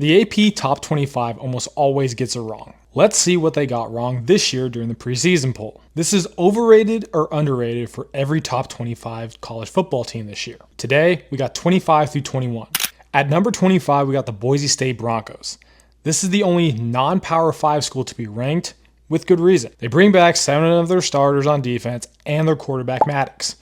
The AP Top 25 almost always gets it wrong. Let's see what they got wrong this year during the preseason poll. This is overrated or underrated for every top 25 college football team this year. Today, we got 25 through 21. At number 25, we got the Boise State Broncos. This is the only non-Power 5 school to be ranked, with good reason. They bring back 7 of their starters on defense and their quarterback Maddox.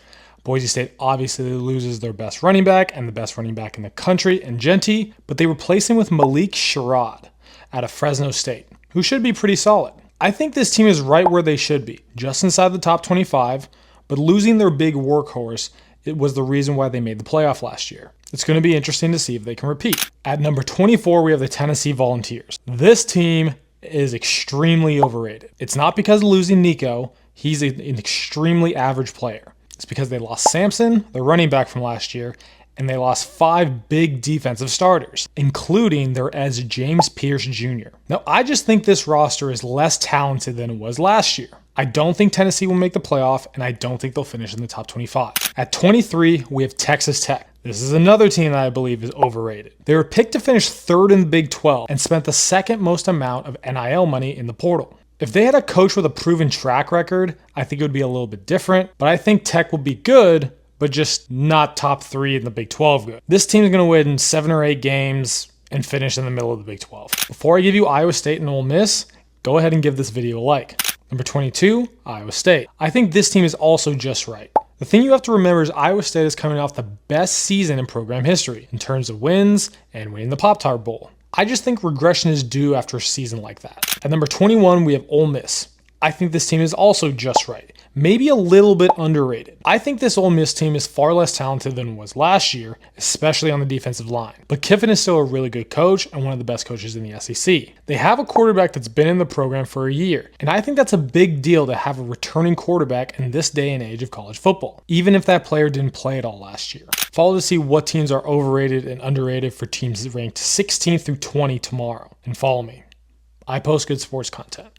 Boise State obviously loses their best running back and the best running back in the country in Genty, but they replace him with Malik Sherrod out of Fresno State, who should be pretty solid. I think this team is right where they should be, just inside the top 25, but losing their big workhorse, it was the reason why they made the playoff last year. It's going to be interesting to see if they can repeat. At number 24, we have the Tennessee Volunteers. This team is extremely overrated. It's not because of losing Nico. He's an extremely average player. It's because they lost Sampson, the running back from last year, and they lost 5 big defensive starters, including their edge James Pierce Jr. Now, I just think this roster is less talented than it was last year. I don't think Tennessee will make the playoff, and I don't think they'll finish in the top 25. At 23, we have Texas Tech. This is another team that I believe is overrated. They were picked to finish 3rd in the Big 12 and spent the second most amount of NIL money in the portal. If they had a coach with a proven track record, I think it would be a little bit different, but I think Tech will be good, but just not top 3 in the Big 12 good. This team is going to win 7 or 8 games and finish in the middle of the Big 12. Before I give you Iowa State and Ole Miss, go ahead and give this video a like. Number 22, Iowa State. I think this team is also just right. The thing you have to remember is Iowa State is coming off the best season in program history in terms of wins and winning the Pop-Tart Bowl. I just think regression is due after a season like that. At number 21, we have Ole Miss. I think this team is also just right. Maybe a little bit underrated. I think this Ole Miss team is far less talented than it was last year, especially on the defensive line. But Kiffin is still a really good coach and one of the best coaches in the SEC. They have a quarterback that's been in the program for a year, and I think that's a big deal to have a returning quarterback in this day and age of college football, even if that player didn't play at all last year. Follow to see what teams are overrated and underrated for teams ranked 16 through 20 tomorrow, and follow me. I post good sports content.